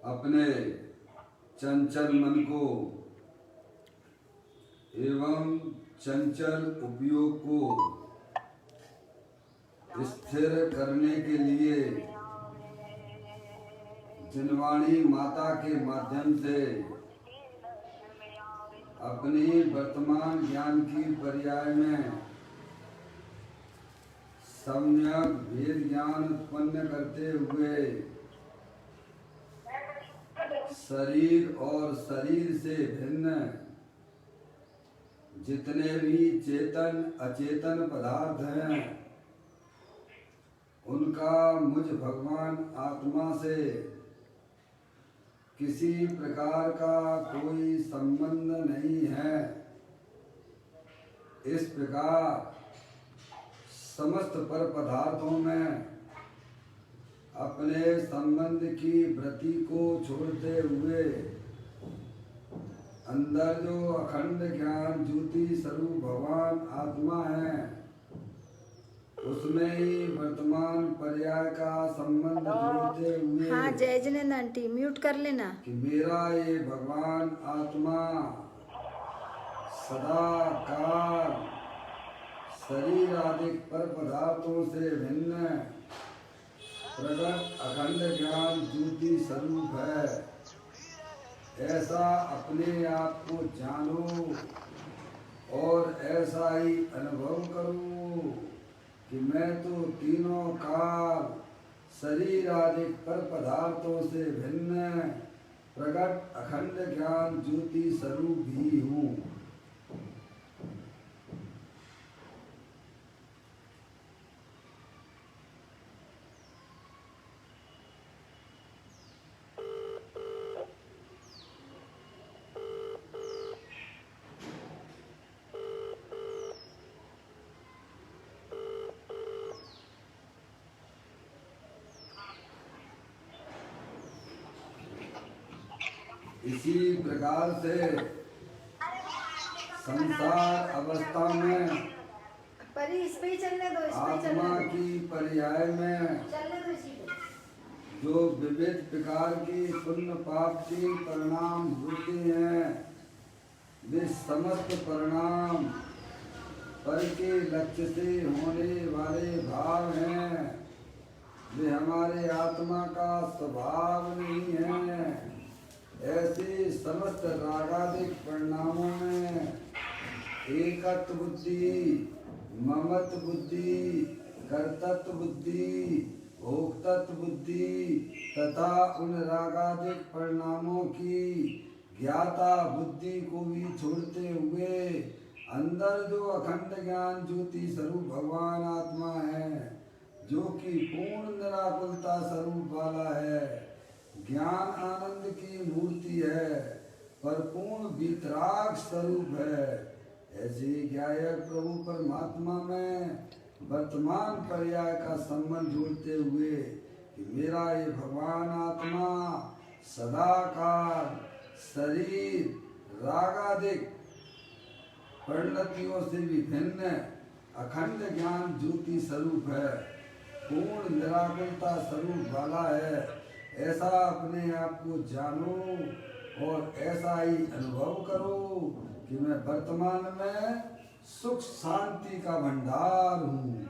अपने चंचल मन को एवं चंचल उपयोग को स्थिर करने के लिए जिनवाणी माता के माध्यम से अपनी वर्तमान ज्ञान की पर्याय में सम्यक भेद ज्ञान उत्पन्न करते हुए शरीर और शरीर से भिन्न जितने भी चेतन अचेतन पदार्थ हैं उनका मुझ भगवान आत्मा से किसी प्रकार का कोई संबंध नहीं है। इस प्रकार समस्त पर पदार्थों में अपने संबंध की वृत्ति को छोड़ते हुए अंदर जो अखंड ज्ञान ज्योति स्वरूप भगवान आत्मा है उसमें ही वर्तमान पर्याय का संबंध जोड़ते हुए हाँ जय जिनेंद्र आंटी म्यूट कर लेना कि मेरा ये भगवान आत्मा सदा काल शरीर आदि पर पदार्थों से भिन्न प्रगट अखंड ज्ञान ज्योति स्वरूप है। ऐसा अपने आप को जानो और ऐसा ही अनुभव करो कि मैं तो तीनों काल शरीर आदि पर पदार्थों से भिन्न प्रगट अखंड ज्ञान ज्योति स्वरूप ही हूँ। इसी प्रकार से संसार अवस्था में पर इस पे ही चलने दो, इस पे ही आत्मा चलने दो। की पर्याय में चलने दो इसी पे। जो विविध प्रकार की पुण्य पाप की परिणाम होते हैं वे समस्त परिणाम पर के लक्ष्य से होने वाले भाव हैं। वे हमारे आत्मा का स्वभाव नहीं है। ऐसे समस्त रागादिक परिणामों में एकत्व बुद्धि, ममत्व बुद्धि, कर्तृत्व बुद्धि, भोक्तृत्व बुद्धि तथा उन रागादिक परिणामों की ज्ञाता बुद्धि को भी छोड़ते हुए अंदर जो अखंड ज्ञान ज्योति स्वरूप भगवान आत्मा है जो कि पूर्ण निराकुलता स्वरूप वाला है, ज्ञान आनंद की मूर्ति है, परिपूर्ण वितराग स्वरूप है। ऐसे ज्ञायक प्रभु परमात्मा में वर्तमान पर्याय का संबंध जोड़ते हुए कि मेरा ये भगवान आत्मा सदाकाल शरीर रागादिक परिणतियों से भी भिन्न अखंड ज्ञान ज्योति स्वरूप है, पूर्ण निराकुलता स्वरूप वाला है। ऐसा अपने आप को जानो और ऐसा ही अनुभव करो कि मैं वर्तमान में सुख शांति का भंडार हूँ।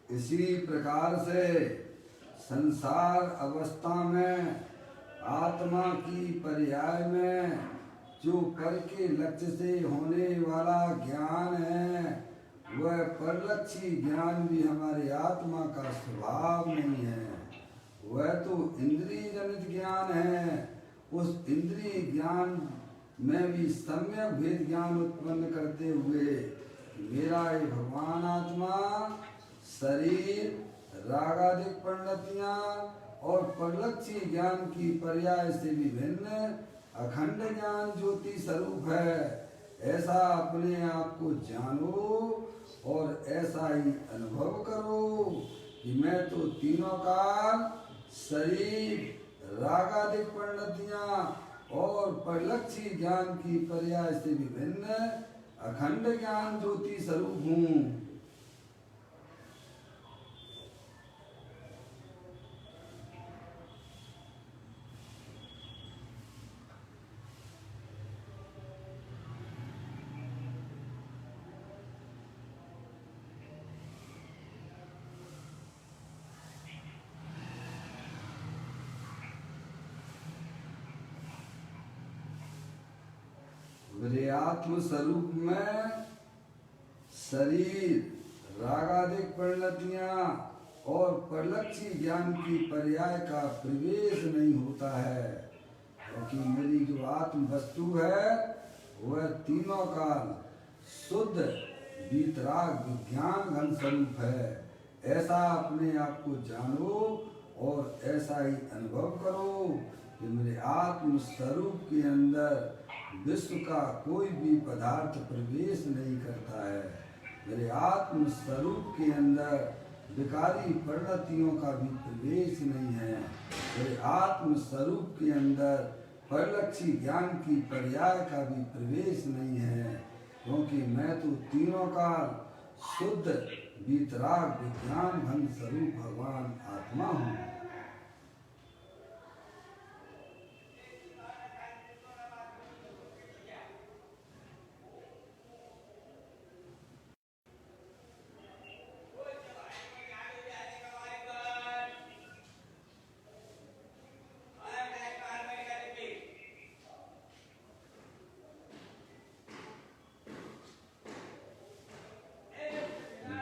इसी प्रकार से संसार अवस्था में आत्मा की पर्याय में जो पर के लक्ष्य से होने वाला ज्ञान है वह परलक्षी ज्ञान भी हमारी आत्मा का स्वभाव नहीं है। वह तो इंद्रिय जनित ज्ञान है। उस इंद्रिय ज्ञान में भी सम्यक भेद ज्ञान उत्पन्न करते हुए मेरा ये भगवान आत्मा शरीर रागादिक परिणतियां और परलक्षी ज्ञान की पर्याय से विभिन्न अखंड ज्ञान ज्योति स्वरूप है। ऐसा अपने आप को जानो और ऐसा ही अनुभव करो कि मैं तो तीनों काल शरीर रागादिक परिणतियां और परलक्षी ज्ञान की पर्याय से विभिन्न अखंड ज्ञान ज्योति स्वरूप हूँ। मेरे आत्म स्वरूप में शरीर रागादिक परिणतियां और परलक्षी ज्ञान की पर्याय का प्रवेश नहीं होता है, क्योंकि मेरी जो आत्म वस्तु है वह तीनों काल शुद्ध वीतराग विज्ञान घन स्वरूप है। ऐसा अपने आप को जानो और ऐसा ही अनुभव करो कि मेरे आत्म स्वरूप के अंदर विश्व का कोई भी पदार्थ प्रवेश नहीं करता है। मेरे आत्म स्वरूप के अंदर विकारी परिणतियों का भी प्रवेश नहीं है। मेरे आत्म स्वरूप के अंदर परलक्षी ज्ञान की पर्याय का भी प्रवेश नहीं है, क्योंकि मैं तो तीनों काल शुद्ध वीतराग विज्ञान घन स्वरूप भगवान आत्मा हूँ।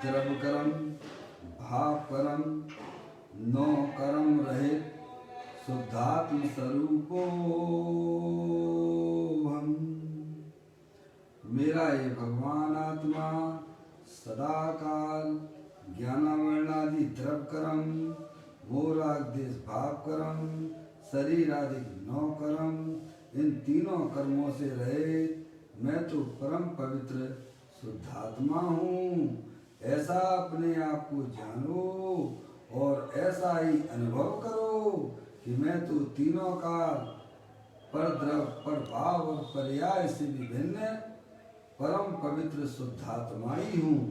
द्रव कर्म भाव कर्म नौ कर्म रहित शुद्धात्म स्वरूपो हम। मेरा ये भगवान आत्मा सदा काल ज्ञानावरणादि द्रव कर्म मोरादेश भाव कर्म शरीर आदि नौ कर्म, इन तीनों कर्मों से रहित मैं तो परम पवित्र शुद्धात्मा हूँ। ऐसा अपने आप को जानो और ऐसा ही अनुभव करो कि मैं तो तीनों काल पर द्रव पर भाव और पर्याय से विभिन्न परम पवित्र शुद्धात्मा ही हूँ।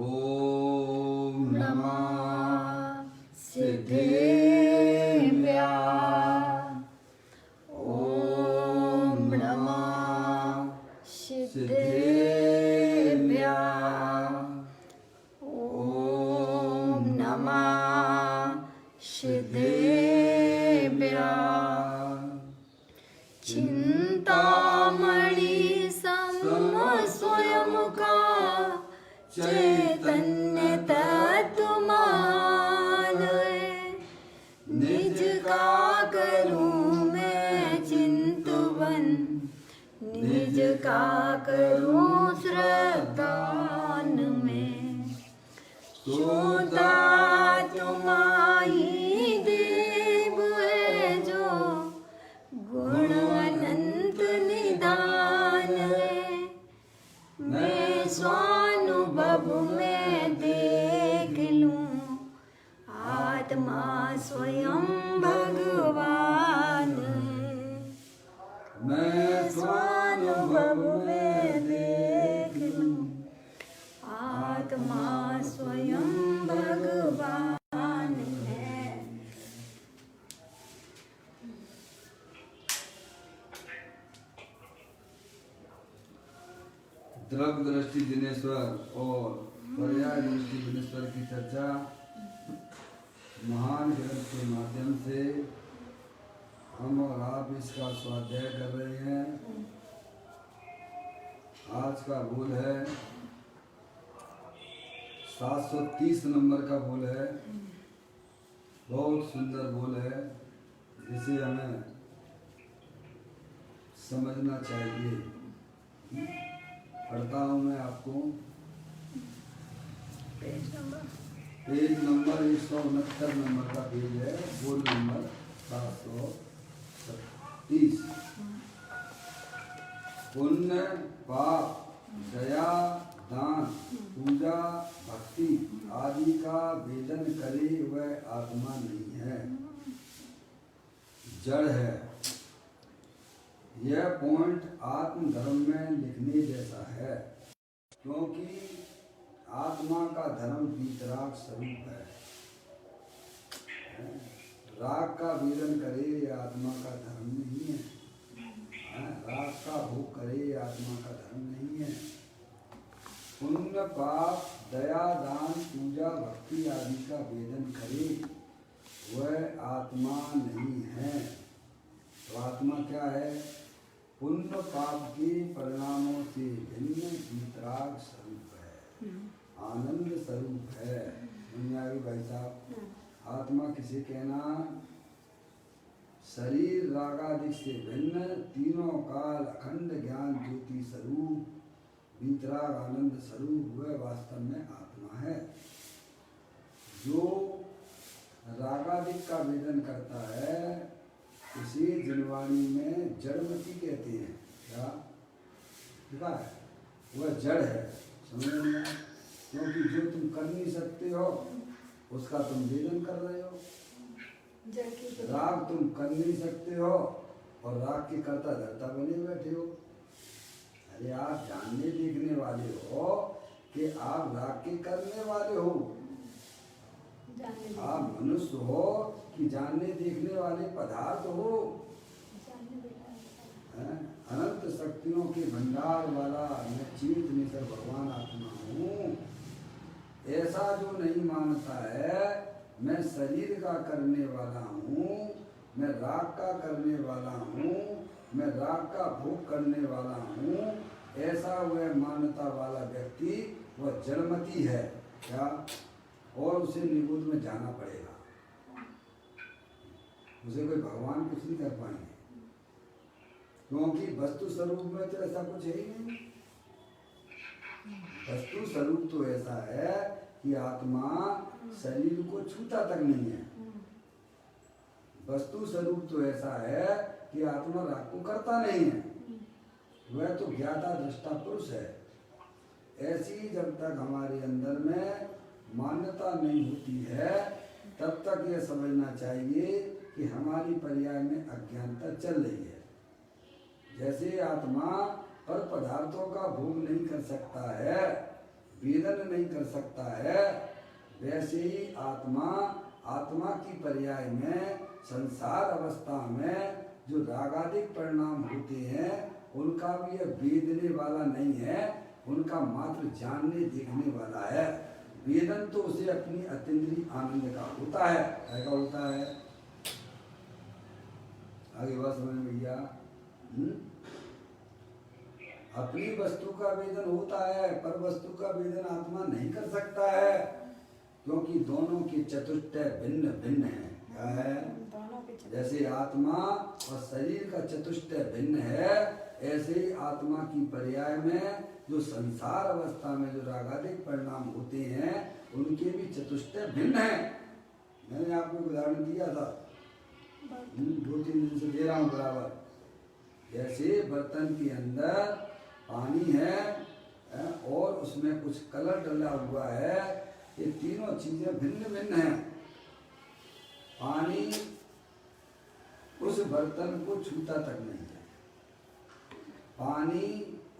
ओम नमः सिद्धेभ्यः। ओम नमः सिद्धेभ्यः। ओम नमः सिद्धेभ्यः। चिंतामणि सम स्वयं का चैतन्य तत्वमान निज का करूं मैं चिंतवन, निज का करूं श्रद्धान में। सोदा तुम्हारी देव है जो गुण अनंत निदान है। मैं स्वानुभव में देख लूं आत्मा स्वयं भगवान है। मैं स्वानुभव में देख लूं आत्मा स्वयं भगवान है। द्रव दृष्टि दिनेश्वर और पर्याय दृष्टि दिनेश्वर की चर्चा महान ग्रंथ के माध्यम से हम और आप इसका स्वाध्याय कर रहे हैं। आज का बोल है 730 नंबर का बोल है। बहुत सुंदर बोल है, जिसे हमें समझना चाहिए। पढ़ता हूँ मैं आपको। पेज नंबर 169 नंबर का पेज है। बोल नंबर 730। पुण्य, पाप, दया, दान, पूजा, भक्ति आदि का वेदन करे वह आत्मा नहीं है, जड़ है। यह पॉइंट आत्मधर्म में लिखने जैसा है, क्योंकि आत्मा का धर्म वीतराग स्वरूप है। राग का वेदन करे यह आत्मा का धर्म नहीं है। राग का भोग करे यह आत्मा का धर्म नहीं है। पुण्य, पाप, दया, दान, पूजा, भक्ति आदि का वेदन करे वह आत्मा नहीं है। तो आत्मा क्या है? पुण्य पाप के परिणामों से भिन्न वीतराग स्वरूप है, आनंद स्वरूप है। दुनिया के भाई साहब, आत्मा किसे कहना? शरीर रागादि से भिन्न तीनों काल अखंड ज्ञान ज्योति स्वरूप वीतराग आनंद स्वरूप वह वास्तव में आत्मा है। जो रागादिक का वेदन करता है उसे जनवाणी में जड़मती कहते हैं। क्या लिखा है? वह जड़ है। समझ में आया? क्योंकि जो तुम कर नहीं सकते हो उसका तुम वेदन कर रहे हो। राग तुम कर नहीं सकते हो और राग के कर्ता धर्ता बने बैठे हो। अरे आप जानने देखने वाले हो कि आप राग के करने वाले हो। आप मनुष्य हो कि जानने देखने वाले पदार्थ हो। अनंत शक्तियों के भंडार वाला मैं चेत निकर भगवान आत्मा हूँ। ऐसा जो नहीं मानता है मैं शरीर का करने वाला हूँ, मैं राग का करने वाला हूँ, मैं राग का भोग करने वाला हूँ, ऐसा वह मान्यता वाला व्यक्ति वह जड़मती है। क्या? और उसे निगुद में जाना पड़ेगा। उसे कोई भगवान कुछ नहीं कर पाएंगे, क्योंकि वस्तु स्वरूप में तो ऐसा कुछ है ही नहीं। वस्तु स्वरूप तो ऐसा है कि आत्मा शरीर को छूता तक नहीं है। वस्तु स्वरूप तो ऐसा है कि आत्मा राग को करता नहीं है। वह तो ज्ञाता दृष्टा पुरुष है। ऐसी जब तक हमारे अंदर में मान्यता नहीं होती है तब तक यह समझना चाहिए कि हमारी पर्याय में अज्ञानता चल रही है। जैसे आत्मा पर पदार्थों का भोग नहीं कर सकता है, वेदन नहीं कर सकता है, वैसे ही आत्मा की पर्याय में संसार अवस्था में जो रागादिक परिणाम होते हैं उनका भी यह वेदने वाला नहीं है, उनका मात्र जानने देखने वाला है। वेदन तो उसे अपनी अतीन्द्रिय आनंद का होता है। क्या होता है? आगे बात समझ में भैया? अपनी वस्तु का वेदन होता है, पर वस्तु का वेदन आत्मा नहीं कर सकता है, क्योंकि दोनों की चतुष्टय भिन्न भिन्न है। क्या है? जैसे आत्मा और शरीर का चतुष्टय भिन्न है, ऐसे ही आत्मा की पर्याय में जो संसार अवस्था में जो रागादिक परिणाम होते हैं उनके भी चतुष्टय भिन्न है। मैंने आपको उदाहरण दिया था, 2-3 दिन से दे रहा हूँ बराबर। जैसे बर्तन के अंदर पानी है और उसमें कुछ कलर डला हुआ है, ये तीनों चीजें भिन्न भिन्न हैं। पानी उस बर्तन को छूता तक नहीं है, पानी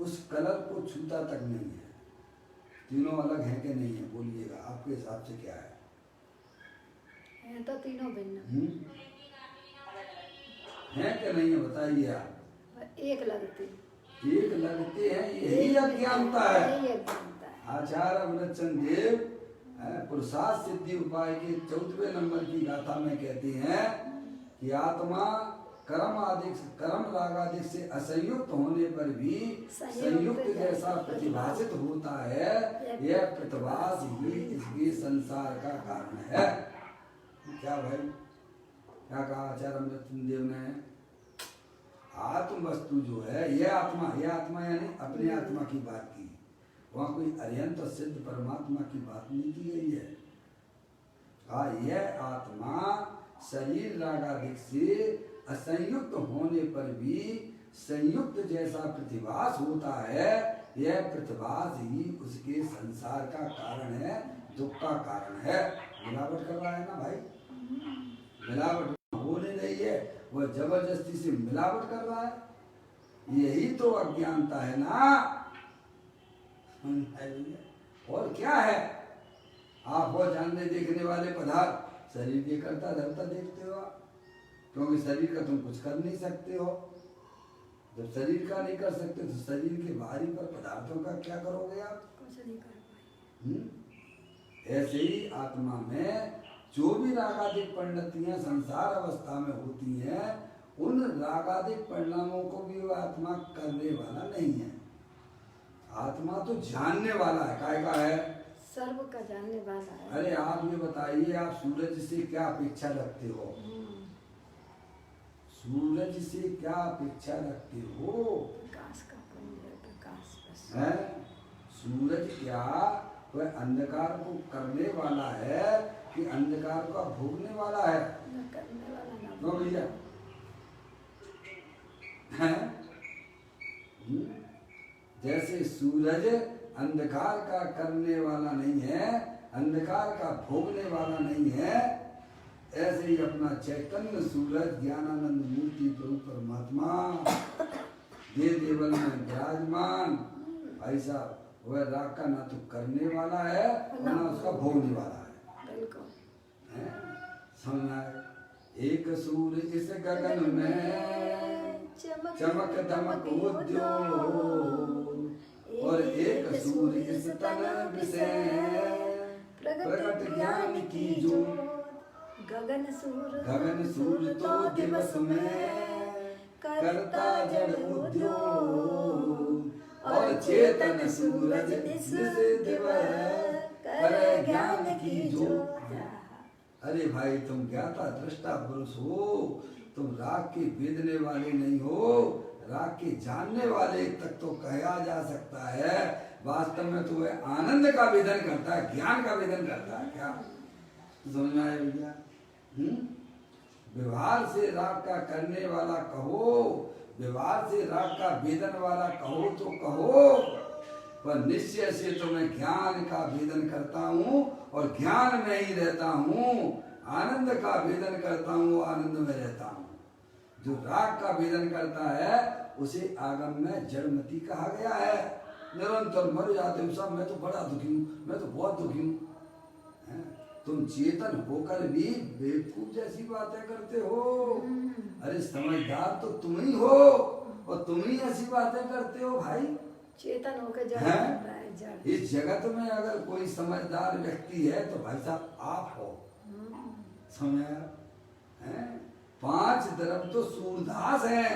उस कलर को छूता तक नहीं है। तीनों अलग हैं कि नहीं है? बोलिएगा आपके हिसाब से क्या है? तो तीनों भिन्न हैं कि नहीं है? बताइए आप। एक लगते हैं, यही अज्ञानता है। आचार्य अमृतचंद देव पुरुषार्थ सिद्धि उपाय के 14वें नंबर की गाथा में कहते हैं कि आत्मा कर्म राग आदि से असंयुक्त होने पर भी संयुक्त जैसा प्रतिभासित होता है, यह प्रतिभास ही इसके संसार का कारण है। क्या भाई, क्या कहा आचार्य अमृतचंद देव ने? आत्म वस्तु जो है, यह आत्मा यानी अपने आत्मा की बात की, वहां कोई अत्यंत सिद्ध परमात्मा की बात नहीं की गई है। यह आत्मा शरीर रागादिक से असंयुक्त होने पर भी संयुक्त जैसा प्रतिभास होता है, यह प्रतिभास ही उसके संसार का कारण है, दुख का कारण है। मिलावट कर रहा है ना भाई, मिलावट होने नहीं है, वह जबरदस्ती से मिलावट कर रहा है। यही तो अज्ञानता है ना। और क्या है? आप बहुत जानने देखने वाले पदार्थ शरीर के करता धरता देखते हो आप, क्योंकि शरीर का तुम कुछ कर नहीं सकते हो। जब शरीर का नहीं कर सकते तो शरीर के बाहरी पर पदार्थों का क्या करोगे आप? कुछ नहीं कर पाएंगे। ऐसे ही आत्मा में जो भी रागादिक परिणतियां संसार अवस्था में होती हैं, उन रागादिक परिणामों को भी वह आत्मा करने वाला नहीं है। आत्मा तो जानने वाला है, काय का है? सर्व का जानने वाला है। अरे आप ये बताइए, आप सूरज से क्या अपेक्षा रखते हो? सूरज से क्या अपेक्षा रखते हो? प्रकाश का पुण्य, प्रकाश बस है। सूरज क्या वह अंधकार को करने वाला है कि अंधकार का भोगने वाला है? न करने वाला ना नो भैया, है? जैसे सूरज अंधकार का करने वाला नहीं है, अंधकार का भोगने वाला नहीं है, ऐसे ही अपना चैतन्य सूरज ज्ञानानंद मूर्ति प्रभु परमात्मा देवल में विराजमान, ऐसा वह राग का ना तो करने वाला है और ना उसका भोगने वाला है। बिल्कुल समझ आए? एक सूर्य इस गगन में चमक दमक उद्योग, और एक सूर्य इस तन विषय प्रकट ज्ञान की ज्योत। गगन सूर्य तो दिवस में करता जड़ उद्योग, और चेतन सूरज निस दिवस करे ज्ञान की ज्योत। अरे भाई, तुम ज्ञाता दृष्टा पुरुष हो, तुम राग के वेदने वाले नहीं हो, राग के जानने वाले तक तो कहा जा सकता है। वास्तव में तो वह आनंद का वेदन करता है, ज्ञान का वेदन करता है। क्या समझ में आया भैया? व्यवहार से राग का करने वाला कहो, व्यवहार से राग का वेदन वाला कहो तो कहो, पर निश्चय से तो मैं ज्ञान का वेदन करता हूँ और ज्ञान में ही रहता हूँ, आनंद का वेदन करता हूँ, आनंद में रहता हूँ। जो राग का वेदन करता है उसे आगम में जड़मती कहा गया है। निरंतर मर जाते हो सब, मैं तो बड़ा दुखी हूँ, मैं तो बहुत दुखी हूँ। तुम चेतन होकर भी बेवकूफ जैसी बातें करते हो। अरे समझदार तो तुम ही हो और तुम ही ऐसी बातें करते हो भाई। चेतन होकर जड़ करता है, जड़। इस जगत में अगर कोई समझदार व्यक्ति है तो भाई साहब आप हो। समझ आया? 5 द्रव तो सूरदास हैं,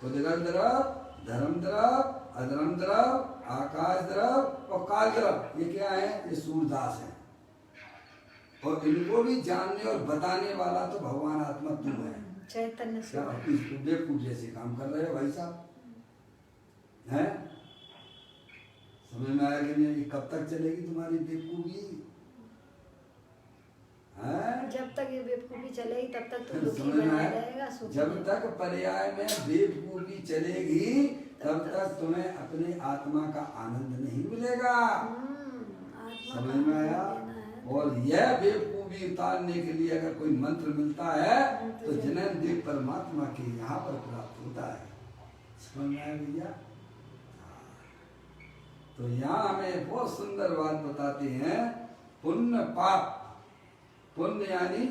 उदगम द्रव, धर्म द्रव, अधर्म द्रव, आकाश द्रव और काल द्रव। ये क्या है? ये सूरदास है। और इनको भी जानने और बताने वाला तो भगवान आत्मा तुम है। चैतन्य क्या बेवकूफ जैसे काम कर रहे हो भाई साहब? हैं? समझ में आया कि नहीं? कब तक चलेगी तुम्हारी बेवकूफी? जब तक ये बेवकूफी चलेगी तब तक तो दुखी बना रहेगा। जब तक पर्याय में बेवकूफी चलेगी तब तक तुम्हें अपने आत्मा का आनंद नहीं मिलेगा। समझ में आया? और यह बेवकूफी उतारने के लिए अगर कोई मंत्र मिलता है तो जन्म देव परमात्मा के यहाँ पर प्राप्त होता है। समझ में आया भैया? तो यहाँ हमें बहुत सुंदर बात बताते हैं, पुण्य पाप। पुण्य यानी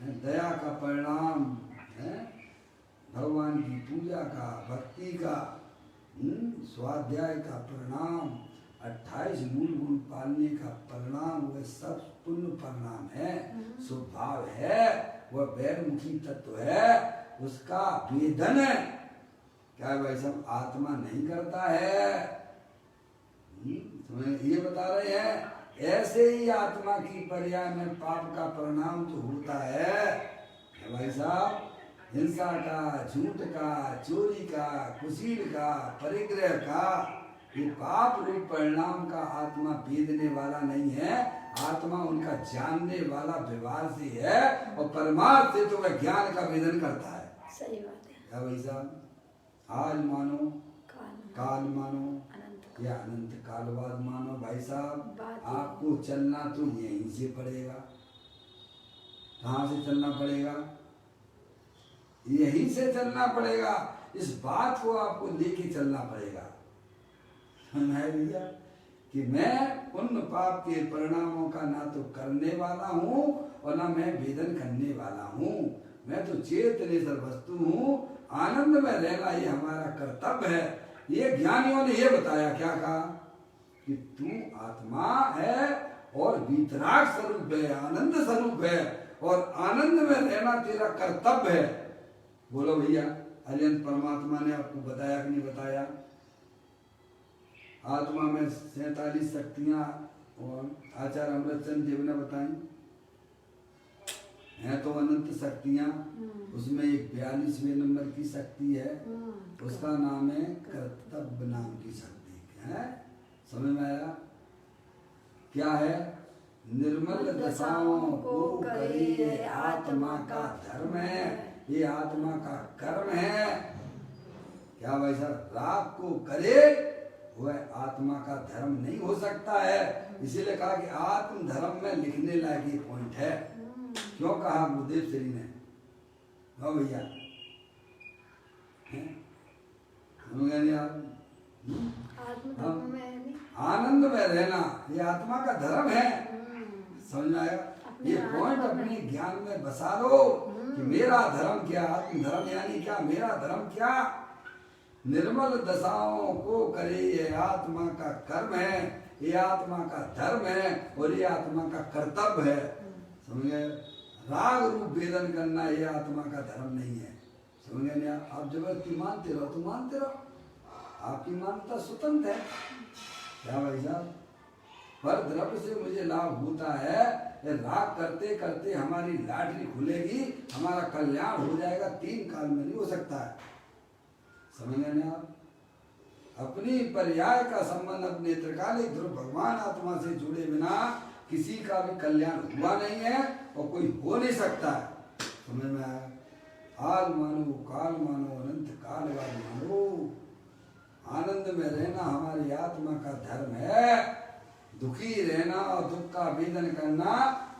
दया का परिणाम है, भगवान की पूजा का, भक्ति का, स्वाध्याय का परिणाम, 28 मूल गुण पालने का परिणाम, वह सब पुण्य परिणाम है, स्वभाव है। वह बैरमुखी तत्व है, उसका वेदन है क्या भाई साहब आत्मा नहीं करता है। ये बता रहे हैं ऐसे ही आत्मा की पर्याय में पाप का परिणाम जो होता है भाई साहब, हिंसा का, झूठ का, चोरी का, कुशील का, परिग्रह का, ये पाप रूप परिणाम का आत्मा भेदने वाला नहीं है। आत्मा उनका जानने वाला व्यवहार से है और परमार्थ से तो वह ज्ञान का वेदन करता है। सही बात है। क्या भाई साहब, आज मानो काल मानो या अनंत काल बाद मानो भाई साहब, आपको चलना तो यहीं से पड़ेगा। कहाँ से चलना पड़ेगा? यहीं से चलना पड़ेगा। इस बात को आपको लेके चलना पड़ेगा है भैया कि मैं पुण्य पाप के परिणामों का ना तो करने वाला हूँ और ना मैं वेदन करने वाला हूँ। मैं तो चेतनेश्वर वस्तु हूँ। आनंद में रहना ये हमारा कर्तव्य है। ये ज्ञानियों ने ये बताया, क्या कहा कि तू आत्मा है और वीतराग स्वरूप है, आनंद स्वरूप है और आनंद में रहना तेरा कर्तव्य है। बोलो भैया, अनंत परमात्मा ने आपको बताया कि नहीं बताया? आत्मा में 47 शक्तियां और आचार्य अमृतचंद देव ने बताई हैं तो अनंत शक्तियां। उसमें एक 42वें नंबर की शक्ति है, उसका नाम है कर्तव्य नाम की शक्ति है। समझ में आया? क्या है? निर्मल दशाओं को करे ये आत्मा का धर्म है, ये आत्मा का कर्म है। क्या भाई साहब, राग को करे वह आत्मा का धर्म नहीं हो सकता है। इसीलिए कहा कि आत्म धर्म में लिखने लायक ये पॉइंट है। क्यों कहा गुरुदेव श्री ने? हाँ भैया, आनंद में रहना ये आत्मा का धर्म है। समझ में आया? ये पॉइंट अपने ज्ञान में बसा लो कि मेरा धर्म क्या, आत्म धर्म यानी क्या, मेरा धर्म क्या। निर्मल दशाओं को करे ये आत्मा का कर्म है, ये आत्मा का धर्म है और ये आत्मा का कर्तव्य है। समझ गए? राग रूप वेदन करना ये आत्मा का धर्म नहीं है। समझ गए? आप जबरदस्ती मानते रहो तो मानते रहो, आपकी मान्यता स्वतंत्र है। क्या भाई साहब, पर द्रव्य से मुझे लाभ होता है, राग करते करते हमारी लाटरी खुलेगी, हमारा कल्याण हो जाएगा, 3 काल में नहीं हो सकता है। समझ गए ना आप? अपनी पर्याय का संबंध अपने त्रिकालिक ध्रुव भगवान आत्मा से जुड़े बिना किसी का भी कल्याण हुआ नहीं है और कोई हो नहीं सकता है। समझ में आया? आज मानो, काल मानो, अनंत काल बाद मानो, आनंद में रहना हमारी आत्मा का धर्म है। दुखी रहना और दुख का वेदन करना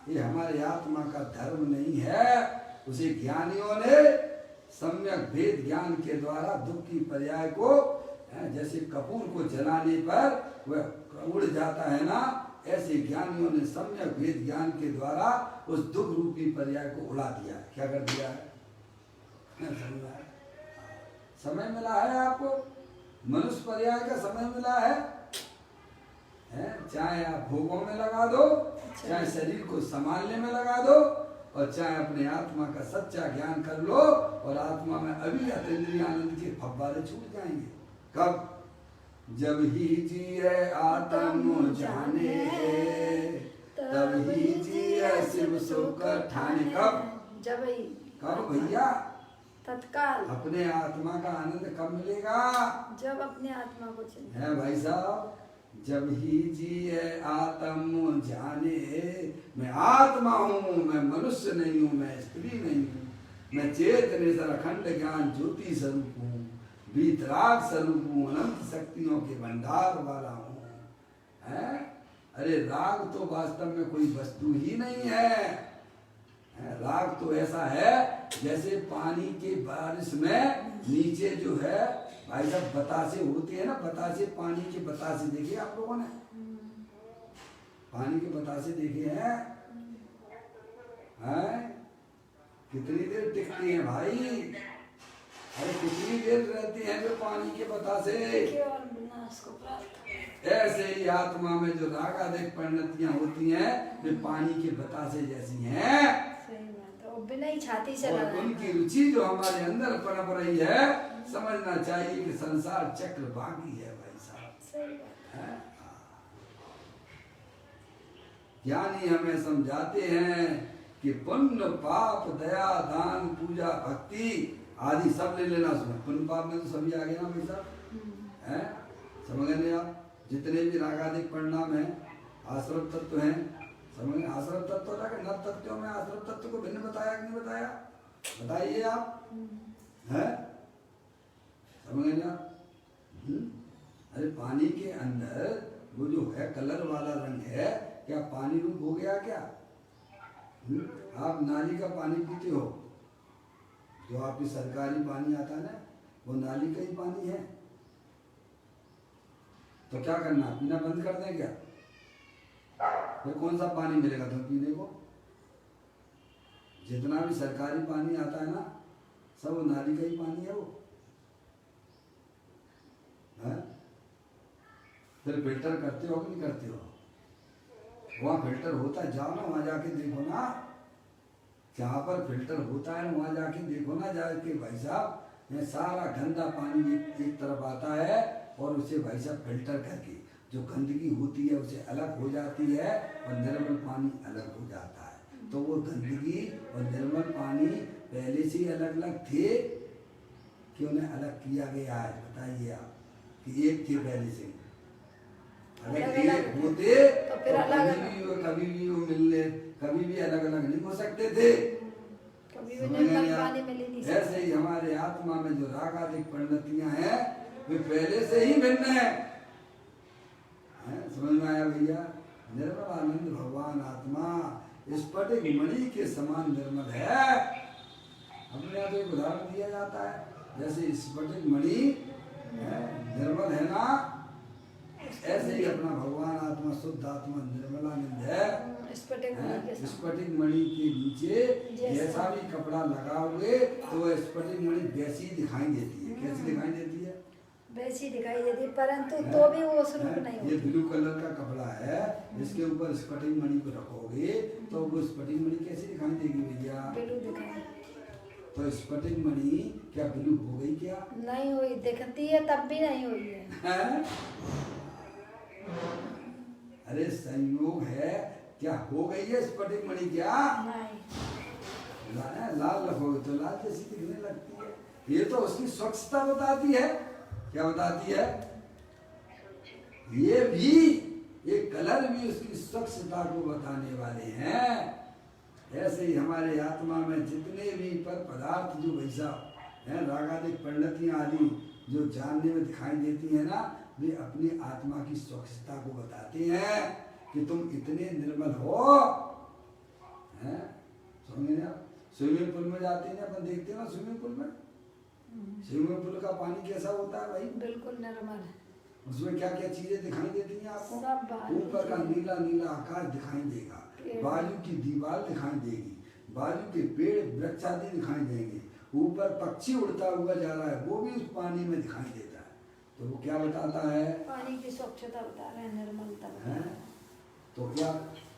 ये हमारी आत्मा का धर्म नहीं है। उसे ज्ञानियों ने सम्यक भेद ज्ञान के द्वारा दुख की पर्याय को, जैसे कपूर को जलाने पर वह उड़ जाता है ना, ऐसे ज्ञानियों ने सम्यक भेद ज्ञान के द्वारा उस दुख रूपी पर्याय को उड़ा दिया। क्या कर दिया है? समय मिला है आपको, मनुष्य पर्याय का समय मिला है, चाहे आप भोगों में लगा दो, चाहे शरीर को संभालने में लगा दो और चाहे अपने आत्मा का सच्चा ज्ञान कर लो और आत्मा में अभी अतीन्द्रिय आनंद के फव्वारे छूट जाएंगे। कब? जब ही जिए आत्म जाने, तब ही जिए शिव सुख ठाने। कब? जब ही। कब भैया? तत्काल। अपने आत्मा का आनंद कब मिलेगा? जब अपने आत्मा को चिन्ह है भाई साहब। जब ही जिए आत्म जाने, मैं आत्मा हूँ, मैं मनुष्य नहीं हूँ, मैं स्त्री नहीं हूँ, मैं चेतनेश्वर अखंड ज्ञान ज्योति स्वरूप हूँ, वीतराग स्वरूप हूँ, अनंत शक्तियों के भंडार वाला हूँ। अरे राग तो वास्तव में कोई वस्तु ही नहीं है। राग तो ऐसा है जैसे पानी के बारिश में नीचे जो है भाई साहब बतासे होती है ना, बतासे, पानी के बतासे देखे आप लोगों ने? पानी के बतासे देखे हैं? कितनी देर टिकती हैं भाई? अरे कितनी देर रहती हैं जो पानी के बतासे? ऐसे ही आत्मा में जो रागादेश परिणतियां होती हैं वे पानी के बतासे जैसी हैं। और बिना ही छाती से और लगा उनकी रुचि जो हमारे अंदर पनप रही है, समझना चाहिए कि संसार चक्र बाकी है भाई साहब। सही बात। है? ज्ञानी हमें समझाते हैं कि पुण्य पाप दया दान पूजा भक्ति आदि सब ले लेना। सुनो, पुण्य पाप में तो सभी आ गए ना भाई साहब, है? समझ गए आप? जितने भी रागादिक परिणाम है, आश्रम तत्व हैं, समझ गए? आश्रम तत्व होता है, नव तत्वों में आश्रम तत्व को भिन्न बताया कि नहीं बताया? बताइए आप, है? समझ गए आप? अरे पानी के अंदर वो जो है कलर वाला रंग है, क्या पानी रूप हो गया क्या? आप नाली का पानी पीते हो, जो आपकी सरकारी पानी आता है ना, वो नाली का ही पानी है। तो क्या करना, पीना बंद कर दें क्या? फिर कौन सा पानी मिलेगा तुम्हें पीने को? जितना भी सरकारी पानी आता है ना, सब वो नाली का ही पानी है वो, है? फिर फिल्टर करते हो कि नहीं करते हो? वहाँ फिल्टर होता है, जाओ ना वहाँ जाके देखो ना, जहाँ पर फिल्टर होता है वहाँ जाके देखो ना, जाके भाई साहब ये सारा गंदा पानी एक तरफ आता है और उसे भाई साहब फिल्टर करके जो गंदगी होती है उसे अलग हो जाती है और निर्मल पानी अलग हो जाता है। तो वो गंदगी और निर्मल पानी पहले से ही अलग अलग थे कि उन्हें अलग किया गया है? बताइए आप, कि एक थे पहले से, अगर एक होते तो कभी भी वो मिलने, कभी भी अलग अलग नहीं हो सकते थे। कभी भी निर्मल पानी मिल ही नहीं सकता। ऐसे ही हमारे आत्मा में जो रागादिक परिणतियां हैं वे पहले से ही भिन्न है। समझ में आया भैया? निर्मल आनंद भगवान आत्मा स्फटिक मणि के समान निर्मल है। हमने यहाँ तो एक उदाहरण दिया जाता है, जैसे स्फटिक मणि निर्मल है ना, ऐसे ही अपना भगवान आत्मा शुद्ध आत्मा निर्मलानंद है। स्फटिक मणि के नीचे जैसा भी कपड़ा लगाओगे तो वह स्फटिक मणि वैसी दिखाई देती है। कैसी दिखाई देती है? वैसी दिखाई देती है, परंतु तो भी वो उस रूप नहीं होती। ये ब्लू कलर का कपड़ा है, इसके ऊपर स्फटिक मणि को रखोगे तो वो स्फटिक मणि कैसी दिखाई देगी भैया? ब्लू दिखाई। तो स्फटिक मणि क्या ब्लू हो गई क्या? नहीं हुई, दिखती है तब भी नहीं हुई है। अरे संयोग है, क्या हो गई है स्फटिक मणि? क्या नहीं, लाल रखोगे तो लाल जैसी दिखने लगती है। ये तो उसकी स्वच्छता बताती है। क्या बताती है? ये भी, ये कलर भी उसकी स्वच्छता को बताने वाले हैं। ऐसे ही हमारे आत्मा में जितने भी पर पदार्थ जो वैसा है, रागादिक परिणतियां आदि जो जानने में दिखाई देती है ना, वे अपनी आत्मा की स्वच्छता को बताते हैं कि तुम इतने निर्मल हो। हैं? समझे ना? स्विमिंग पूल में जाते हैं अपन, देखते हैं ना स्विमिंग पूल में, स्विमिंग पूल का पानी कैसा होता है भाई? बिल्कुल निर्मल है। उसमें क्या क्या चीजें दिखाई देती हैं आपको? सब ऊपर का नीला नीला आकाश दिखाई देगा, बाजू की दीवार दिखाई देगी, बाजू के पेड़ वृक्ष आदि दिखाई देंगे, ऊपर पक्षी उड़ता हुआ जा रहा है वो भी उस पानी में दिखाई देता है। तो वो क्या बताता है? पानी की स्वच्छता बता रहे हैं, निर्मलता बता रहे हैं।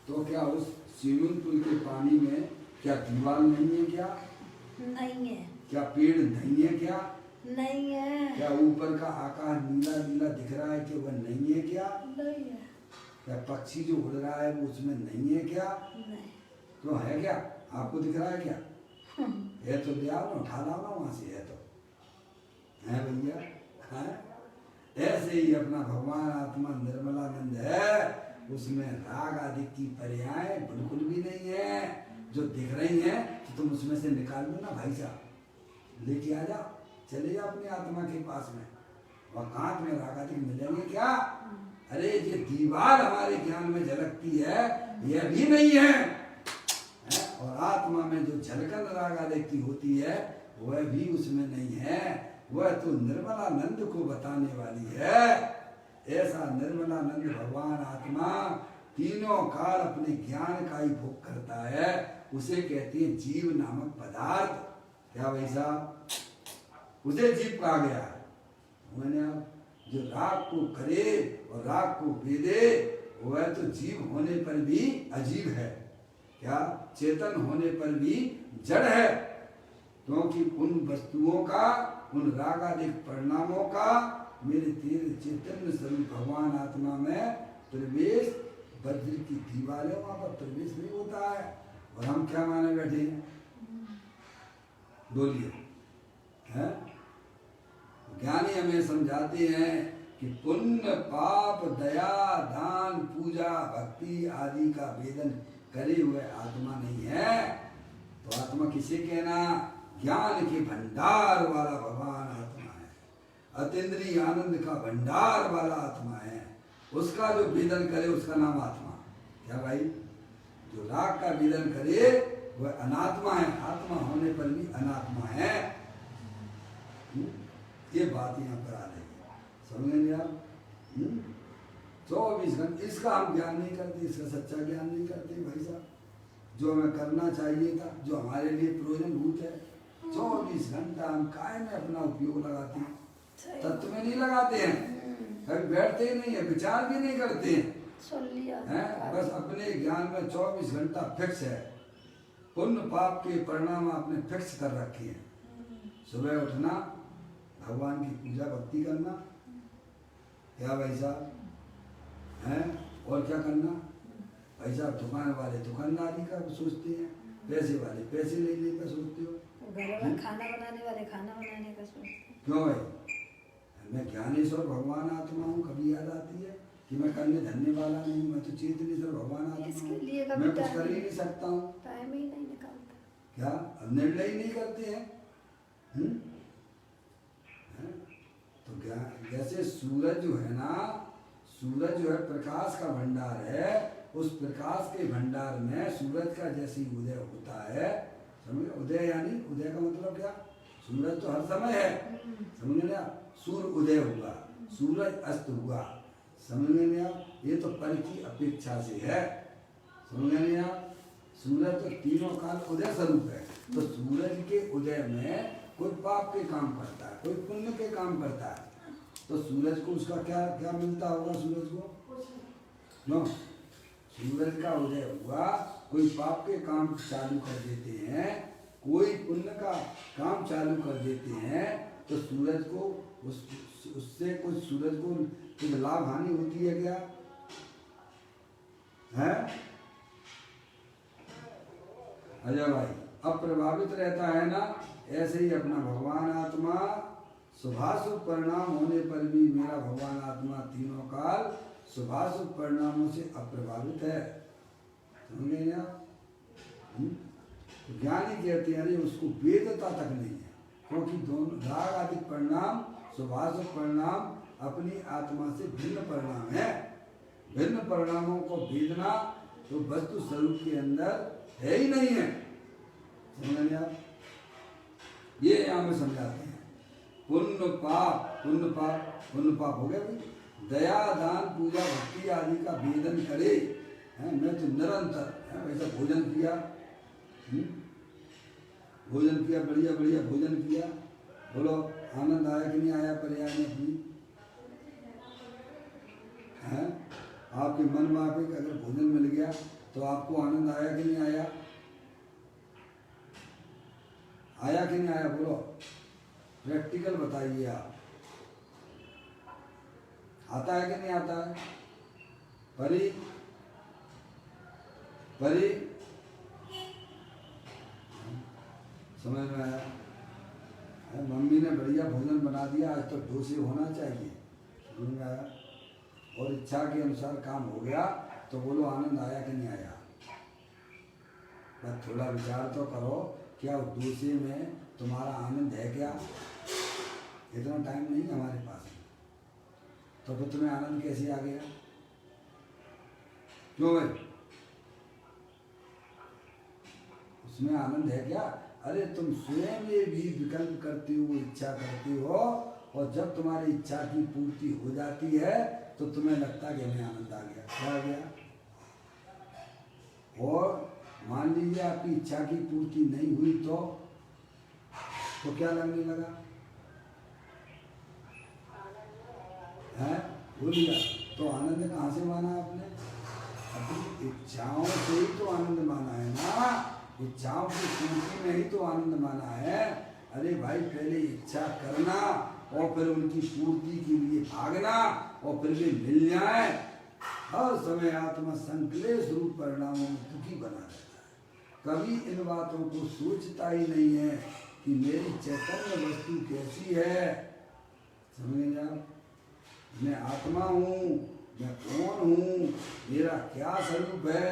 तो क्या उस स्विमिंग पूल के पानी में क्या दीवार नहीं है? क्या नहीं है? क्या पेड़ नहीं है? क्या नहीं है? क्या ऊपर का आकाश नीला नीला दिख रहा है कि वह नहीं है? क्या नहीं है? क्या पक्षी जो उड़ रहा है वो उसमें नहीं है? क्या नहीं। तो है क्या? आपको दिख रहा है क्या? है तो ले आओ ना, उठा लाओ ना वहां से, है तो है भैया। है ऐसे ही अपना भगवान आत्मा निर्मलानंद है, उसमें राग आदि की पर्याय बिल्कुल भी नहीं है। जो दिख रही हैं तो तुम उसमें से निकाल लो ना भाई साहब, लेके आ जाओ, चले जाओ अपनी आत्मा के पास में, और कांत में राग आदि मिलेंगे क्या? अरे ये दीवार हमारे ज्ञान में झलकती है, यह भी नहीं है। और आत्मा में जो झलकन राग आदि की होती है वह भी उसमें नहीं है, वह तो निर्मलानंद को बताने वाली है। ऐसा निर्मलानंद भगवान आत्मा तीनों काल अपने ज्ञान का ही भोग करता है, उसे कहते हैं जीव नामक पदार्थ। क्या भाई साहब? उसे जीव कहा गया है। मैंने आप जो राग को करे और राग को वेदे वह तो जीव होने पर भी अजीब है। क्या चेतन होने पर भी जड़ है, क्योंकि उन वस्तुओं का, उन रागादिक परिणामों का मेरे तेरे चैतन्य स्वरूप भगवान आत्मा में प्रवेश वज्र की दीवार है, वहां पर प्रवेश नहीं होता है। और हम क्या माने बैठे हैं? बोलिए, हैं? ज्ञानी हमें समझाते हैं कि पुण्य पाप दया दान पूजा भक्ति आदि का वेदन करे हुए आत्मा नहीं है। तो आत्मा किसे कहना? ज्ञान के भंडार वाला भगवान आत्मा है, अतीन्द्रिय आनंद का भंडार वाला आत्मा है। उसका जो वेदन करे उसका नाम आत्मा। क्या भाई? जो राग का वेदन करे वह अनात्मा है, आत्मा होने पर भी अनात्मा है। ये बात यहाँ पर आ रही है, समझेंगे आप? 24 घंटे इसका हम ज्ञान नहीं करते, इसका सच्चा ज्ञान नहीं करते भाई साहब। जो हमें करना चाहिए था, जो हमारे लिए प्रयोजनभूत है, 24 घंटा हम काय में अपना उपयोग लगाते हैं, तत्व में नहीं लगाते हैं। कभी बैठते ही नहीं है, विचार भी नहीं करते हैं, बस अपने ज्ञान में 24 घंटा फिक्स है। पुण्य पाप के परिणाम आपने फिक्स कर रखे हैं। सुबह उठना, भगवान की पूजा भक्ति करना, क्या भाई साहब हैं? और क्या करना भाई साहब? दुकान वाले दुकानदारी का सोचते हैं, पैसे वाले पैसे लेने का सोचते हो, घर में खाना बनाने वाले खाना बनाने का सोचते हैं। क्यों भाई? मैं ज्ञानेश्वर भगवान आत्मा हूँ, कभी याद आती है कि मैं करने धरने वाला नहीं, मैं तो चेतनेश्वर भगवान आत्मा हूँ, मैं कुछ कर ही नहीं सकता हूँ। टाइम ही नहीं निकालता। क्या निर्णय ही नहीं करते हैं? तो क्या जैसे सूरज जो है ना, सूरज जो है प्रकाश का भंडार है, उस प्रकाश के भंडार में सूरज का जैसे ही उदय होता है, समझ? उदय यानी उदय का मतलब क्या? सूरज तो हर समय है, समझ ना? सूर्य उदय हुआ, सूरज अस्त हुआ, समझ नहीं आप? ये तो पर की अपेक्षा से है, समझ नहीं आप? सूरज तो तीनों काल उदय स्वरूप है। तो सूरज के उदय में कोई पाप के काम करता है, कोई पुण्य के काम करता है, तो सूरज को उसका क्या क्या मिलता होगा? सूरज को नो, सूरज का उदय हुआ, कोई पाप के काम चालू कर देते हैं, कोई पुण्य का काम चालू कर देते हैं, तो सूरज को उससे कुछ, सूरज को कुछ लाभ हानि होती है क्या? है अजय भाई? अप्रभावित रहता है ना। ऐसे ही अपना भगवान आत्मा शुभाशुभ परिणाम होने पर भी मेरा भगवान आत्मा तीनों काल शुभाशुभ परिणामों से अप्रभावित है, समझे आप? तो ज्ञानी कहते हैं नहीं, उसको वेदता तक नहीं है, क्योंकि दोनों राग आदि परिणाम, शुभाशुभ परिणाम अपनी आत्मा से भिन्न परिणाम है। भिन्न परिणामों को वेदना तो वस्तु स्वरूप के अंदर है ही नहीं है, समझे आप? ये यहाँ में समझाते हैं। पुण्य पाप, पुण्य पाप, पुण्य पाप हो गया भाई। दया दान पूजा भक्ति आदि का वेदन करे, है? मैं तो निरंतर वैसा भोजन किया, भोजन किया, बढ़िया बढ़िया भोजन किया, बोलो आनंद आया कि नहीं आया? पर्याय में अपनी है, आपके मन माफिक अगर भोजन मिल गया तो आपको आनंद आया कि नहीं आया? आया कि नहीं आया? बोलो, प्रैक्टिकल बताइए आप, आता है कि नहीं आता है? परी परी समझ में आया? मम्मी ने बढ़िया भोजन बना दिया, आज तो डोसे होना चाहिए, समझ में आया? और इच्छा के अनुसार काम हो गया, तो बोलो आनंद आया कि नहीं आया? बस थोड़ा विचार तो करो, क्या उस डोसे में तुम्हारा आनंद है क्या? इतना टाइम नहीं हमारे पास, तो फिर तुम्हें आनंद कैसे आ गया? क्यों भाई? उसमें आनंद है क्या? अरे तुम स्वयं ये भी विकल्प करती हो, इच्छा करती हो, और जब तुम्हारी इच्छा की पूर्ति हो जाती है तो तुम्हें लगता है कि हमें आनंद आ गया। क्या आ गया? और मान लीजिए आपकी इच्छा की पूर्ति नहीं हुई तो क्या लगने लगा? है भूल गया, तो आनंद कहाँ से माना आपने? अब अपनी इच्छाओं से ही तो आनंद माना है ना, इच्छाओं की पूर्ति में ही तो आनंद माना है। अरे भाई पहले इच्छा करना और फिर उनकी पूर्ति के लिए भागना और फिर वे मिल जाए। हर समय आत्मा संकलेश रूप परिणामों में दुखी बना रहता है, कभी इन बातों को सोचता ही नहीं है कि मेरी चैतन्य वस्तु कैसी है। समझे आप? मैं आत्मा हूँ, मैं कौन हूँ, मेरा क्या स्वरूप है,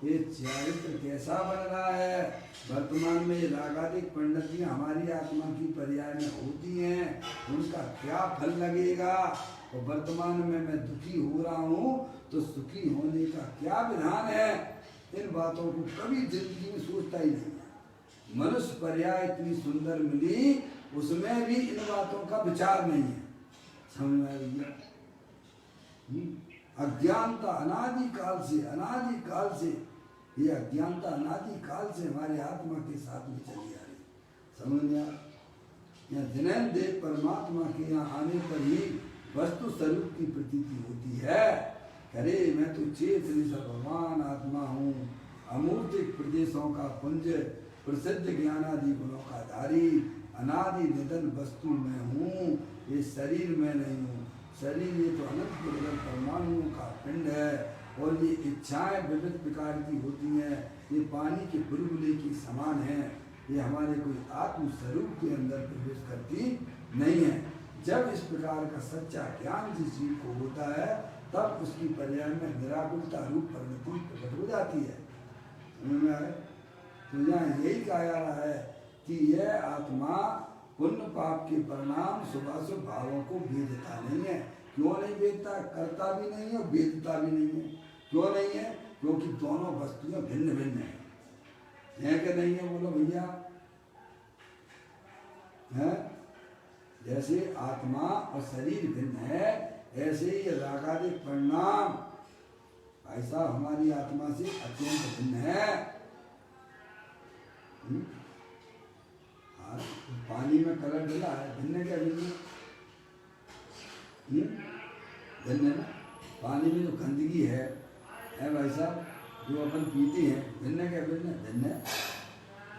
ये चरित्र कैसा बन रहा है। वर्तमान में ये रागादिक पंडितियाँ हमारी आत्मा की पर्याय में होती हैं, उनका क्या फल लगेगा। और वर्तमान में मैं दुखी हो रहा हूँ तो सुखी होने का क्या विधान है। इन बातों को कभी जिंदगी में सोचता ही नहीं है। मनुष्य पर्याय इतनी सुंदर मिली, उसमें भी इन बातों का विचार नहीं है। समझ में आ रही है? अज्ञानता अनादि काल से ये अज्ञानता अनादि काल से हमारे आत्मा के साथ में चली आ रही। समझ में आ? यहाँ दिनैन देव परमात्मा के यहाँ आने पर ही वस्तु स्वरूप की प्रतीति होती है। अरे मैं तो चेतन भगवान आत्मा हूँ, अमूर्तिक प्रदेशों का पुंज, प्रसिद्ध ज्ञानादि गुणों का धारी, अनादि निधन वस्तु मैं हूँ, ये शरीर में नहीं हूँ। शरीर ये तो अनंत विरल परमाणुओं का पिंड है और ये इच्छाएं विविध प्रकार की होती हैं, ये पानी के बुलबुले की समान है, ये हमारे कोई आत्म स्वरूप के अंदर प्रवेश करती नहीं है। जब इस प्रकार का सच्चा ज्ञान जिस जीव को होता है तब उसकी पर्याय में निराकुलता रूप परिणति प्रकट हो जाती है। समझ में आए? तो यहाँ यही कहा जा रहा है कि यह आत्मा पुण्य पाप के परिणाम शुभाशुभ भावों को भेदता नहीं है। क्यों नहीं भेदता? करता भी नहीं है और भेदता भी नहीं है। क्यों नहीं है? क्योंकि दोनों वस्तुएं भिन्न भिन्न है कि नहीं है? बोलो भैया। है जैसे आत्मा और शरीर भिन्न है, ऐसे ही रागादिक परिणाम भाई साहब हमारी आत्मा से अत्यंत भिन्न है। पानी में कलर डला है, भिन्न क्या भिन्न? भिन्न है ना। पानी में जो गंदगी है भाई साहब, जो अपन पीते हैं, भिन्न क्या भिन्न? भिन्न है।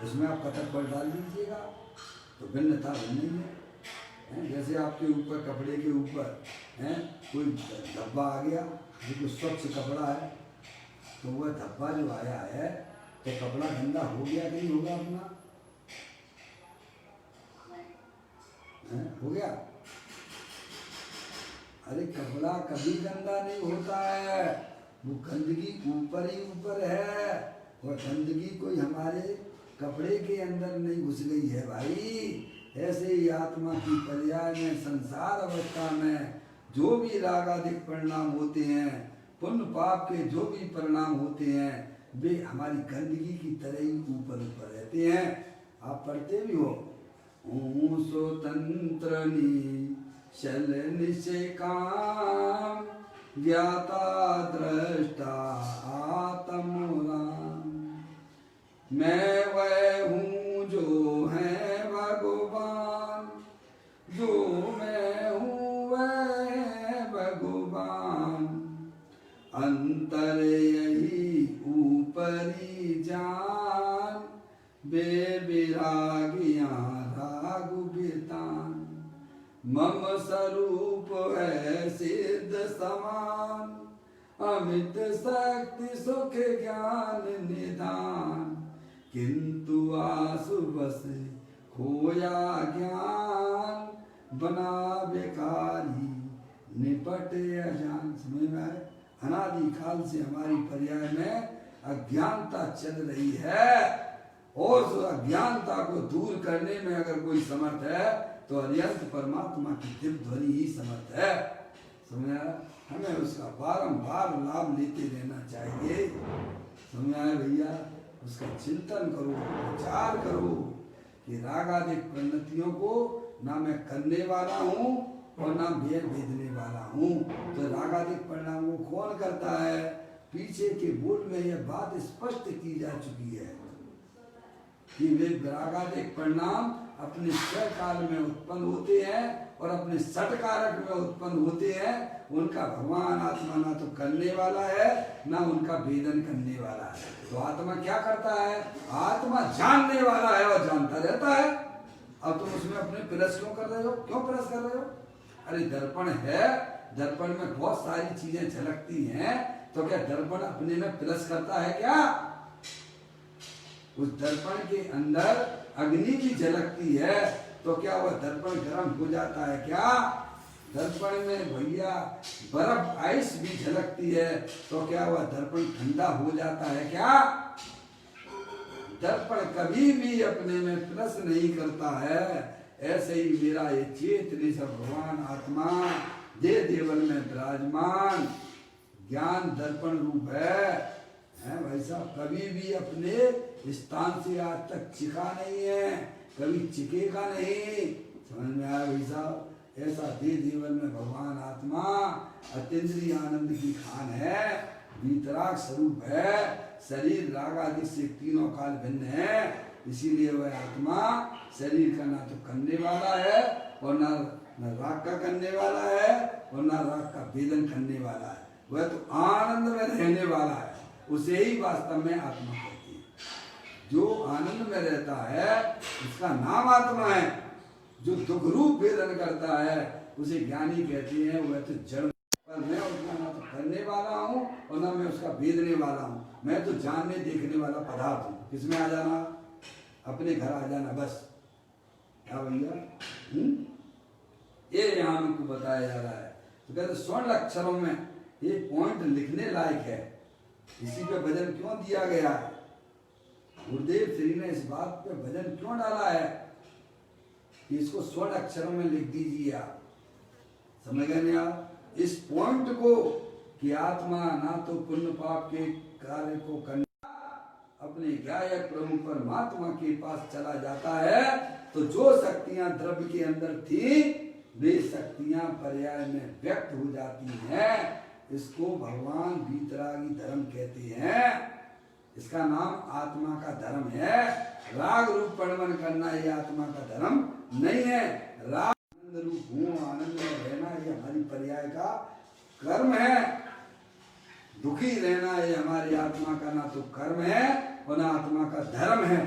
उसमें आप कतक पर डाल दीजिएगा तो भिन्नता भिन्न ही है। जैसे आपके ऊपर कपड़े के ऊपर कोई धब्बा आ गया, जो कोई स्वच्छ कपड़ा है, तो वह धब्बा जो आया है तो कपड़ा गंदा हो गया कि नहीं होगा? अपना हो गया। अरे कपड़ा कभी गंदा नहीं होता है, वो गंदगी ऊपर ही ऊपर है, और गंदगी कोई हमारे कपड़े के अंदर नहीं घुस गई है भाई। ऐसे ही आत्मा की पर्याय में संसार अवस्था में जो भी रागादिक परिणाम होते हैं, पुण्य पाप के जो भी परिणाम होते हैं, वे हमारी गंदगी की तरह ही ऊपर ऊपर रहते हैं। आप पढ़ते भी हो, स्वतंत्र निश्चल निष्काम ज्ञाता दृष्टा आत्मराम। मैं वह हूँ जो है भगवान, जो मैं हूँ वह है भगवान। अंतर यही ऊपरी जान, बेविरागियाँ राग बितान। मम स्वरूप है सिद्ध समान, अमित शक्ति सुख ज्ञान निदान। किंतु आसु बस खोया ज्ञान, बना बेकारी निपट अजान। समझ में आए? अनादि काल से हमारी पर्याय में अज्ञानता चल रही है, और उस अज्ञानता को दूर करने में अगर कोई समर्थ है तो अरिहंत परमात्मा की दिव्य ध्वनि ही समर्थ है। समझ आया? हमें उसका बारंबार लाभ लेते रहना चाहिए। समझ आया भैया? उसका चिंतन करो, विचार करो कि रागादिक परिणतियों को ना मैं करने वाला हूँ और ना भेद भेदने वाला हूँ। तो रागादिक परिणाम को कौन करता है? पीछे के बोल में यह बात स्पष्ट की जा चुकी है कि वे रागादिक परिणाम अपने क्षय काल में उत्पन्न होते हैं और अपने सट कारक में उत्पन्न होते हैं, उनका भगवान आत्मा ना तो करने वाला है ना उनका वेदन करने वाला है। तो आत्मा क्या करता है? आत्मा जानने वाला है और जानता रहता है। अब तुम उसमें अपने प्लस क्यों कर रहे हो? क्यों प्लस कर रहे हो? अरे दर्पण है, दर्पण में बहुत सारी चीजें झलकती हैं, तो क्या दर्पण अपने में प्लस करता है क्या? उस दर्पण के अंदर अग्नि भी झलकती है, तो क्या वह दर्पण गर्म हो जाता है क्या? दर्पण में भैया बर्फ आइस भी झलकती है, तो क्या वह दर्पण ठंडा हो जाता है क्या? दर्पण कभी भी अपने में प्लस नहीं करता है। ऐसे ही मेरा ये चेतन सब भगवान आत्मा दे देवल में विराजमान ज्ञान दर्पण रूप है भाई साहब, कभी भी अपने स्थान से आज तक चिका नहीं है, कभी चिकेगा नहीं। समझ में आया भाई साहब? ऐसा दे देवल में भगवान आत्मा अतीन्द्रिय आनंद की खान है, वीतराग स्वरूप है, शरीर राग आदि से तीनों काल भिन्न है, इसीलिए वह आत्मा शरीर का ना तो करने वाला है और ना राग का करने वाला है और ना राग का वेदन करने वाला है। वह तो आनंद में रहने वाला है, उसे ही वास्तव में आत्मा कहती है। जो आनंद में रहता है उसका नाम आत्मा है। जो दुख रूप वेदन करता है उसे ज्ञानी कहते हैं। वह तो जड़, पर मैं उसका ना तो करने वाला हूँ और ना मैं उसका वेदने वाला हूँ। मैं तो जानने देखने वाला पदार्थ हूँ। किसमें आ जाना? अपने घर आ जाना बस। क्या भैया? ये यहाँ हमको बताया जा रहा है। तो कहते स्वर्ण अक्षरों में ये पॉइंट लिखने लायक है, इसी पे भजन क्यों दिया गया है? गुरुदेव श्री ने इस बात पे भजन क्यों डाला है कि इसको स्वर्ण अक्षरों में लिख दीजिए आप। समझ गए नहीं आप इस पॉइंट को कि आत्मा ना तो पुण्य पाप के कार्य को करना, अपने गायक प्रभु परमात्मा के पास चला जाता है, तो जो शक्तियां द्रव्य के अंदर थी वे शक्तियां पर्याय में व्यक्त हो जाती हैं। इसको भगवान वीतरागी धर्म कहते हैं। इसका नाम आत्मा का धर्म है। राग रूप परिमन करना ये आत्मा का धर्म नहीं है। राग आनंद रूप हूँ, आनंद में रहना ये हमारी पर्याय का कर्म है। दुखी रहना ये हमारी आत्मा का ना तो कर्म है और ना आत्मा का धर्म है।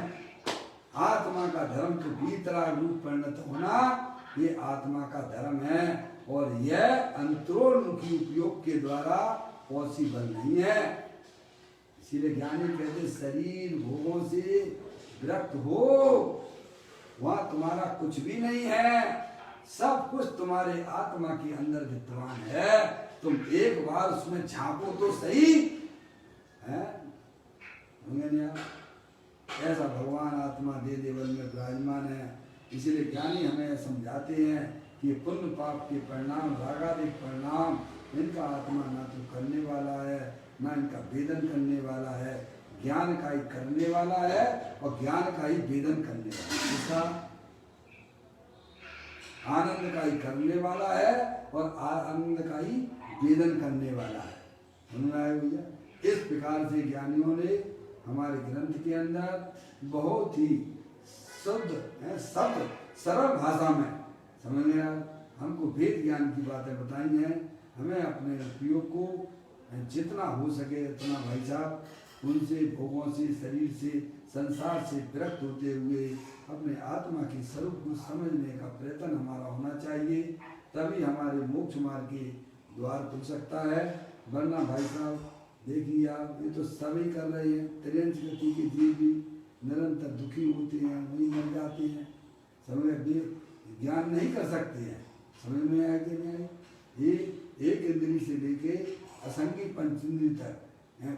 आत्मा का धर्म तो वीतराग रूप परिणत होना ये आत्मा का धर्म है और यह अंतरोन्मुखी उपयोग के द्वारा पॉसिबल नहीं है। इसीलिए ज्ञानी कहते शरीर भोगों से विरक्त हो, वहाँ तुम्हारा कुछ भी नहीं है, सब कुछ तुम्हारे आत्मा के अंदर विद्यमान है। तुम एक बार उसमें झांको तो सही है। ऐसा भगवान आत्मा दे देवल में विराजमान है। इसीलिए ज्ञानी हमें समझाते हैं कि पुण्य पाप के परिणाम, रागादिक परिणाम, इनका आत्मा ना तो करने वाला है ना इनका वेदन करने वाला है। ज्ञान का ही करने वाला है और ज्ञान का ही वेदन करने वाला है। इसका आनंद का ही करने वाला है और आनंद का ही वेदन करने वाला है। समझ में आया भैया? इस प्रकार से ज्ञानियों ने हमारे ग्रंथ के अंदर बहुत ही शुद्ध शब्द सरल भाषा में समझ में हमको वेद ज्ञान की बातें बताई हैं। हमें अपने उपयोग को जितना हो सके उतना भाई साहब उनसे, भोगों से, शरीर से, संसार से विरक्त होते हुए अपने आत्मा के स्वरूप को समझने का प्रयत्न हमारा होना चाहिए। तभी हमारे मोक्ष मार्ग के द्वार खुल सकता है। वरना भाई साहब देखिए आप, ये तो सभी कर रहे हैं। त्रियंश गति के जीव भी निरंतर दुखी होते हैं, वहीं मर जाते हैं। समझ ज्ञान नहीं कर सकते हैं। समझ में आया कि नहीं? ये एक इंद्री से लेके असंख्य पंचेंद्रिय तक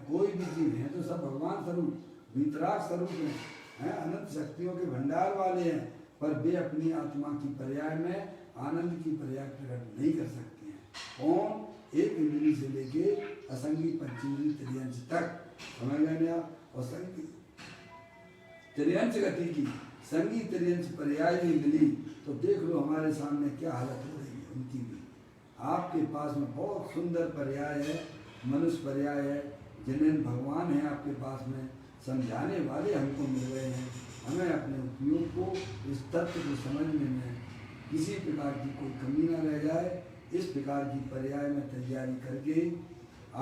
कोई भी जीव है तो सब भगवान स्वरूप, वीतराग स्वरूप हैं, अनंत शक्तियों के भंडार वाले हैं, पर वे अपनी आत्मा की पर्याय में आनंद की पर्याय प्रकट नहीं कर सकते हैं। कौन? एक इंद्री से लेके असंख्य पंचेंद्रिय त्रियंश तक। समझ गए आप? और संख्य त्रियंश गति की संगी त्रियंश पर्याय भी मिली तो देख लो हमारे सामने क्या हालत हो रही है उनकी भी। आपके पास में बहुत सुंदर पर्याय है, मनुष्य पर्याय है, जिन्हें भगवान है आपके पास में, समझाने वाले हमको मिल रहे हैं। हमें अपने उपयोग को, इस तत्व को समझने में किसी प्रकार की कोई कमी न रह जाए, इस प्रकार की पर्याय में तैयारी करके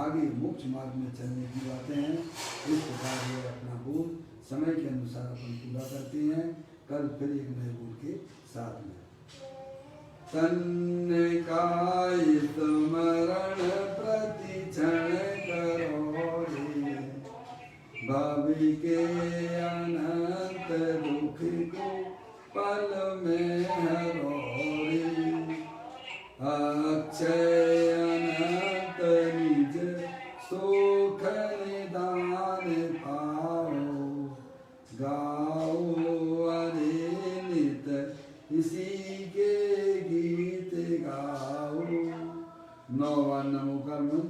आगे मोक्ष मार्ग में चलने की बातें हैं। इस प्रकार ये अपना बोल समय के अनुसार अपन पूरा करते हैं। कल फिर एक नए बोल के साथ में तन काय स्मरण प्रति क्षण करो रे, भावी के अनंत दुख को पल में हरो रे, अक्षय अनंत निज सुख निदान पाओ, गाओ अरे नित इसी के गीत गाओ। 9 बार नमो कर्म।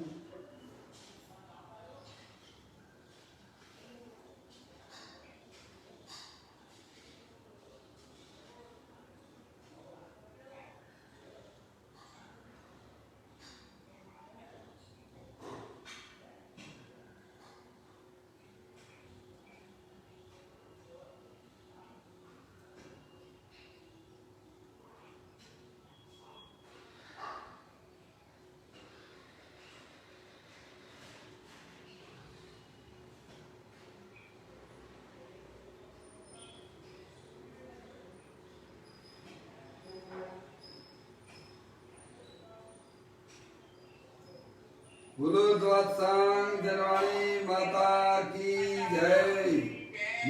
बोलो द्वादशांग जनवाणी माता की जय,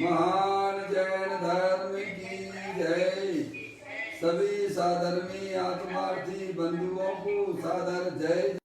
महान जैन धर्म की जय। सभी साधर्मी आत्मार्थी बंधुओं को सादर जय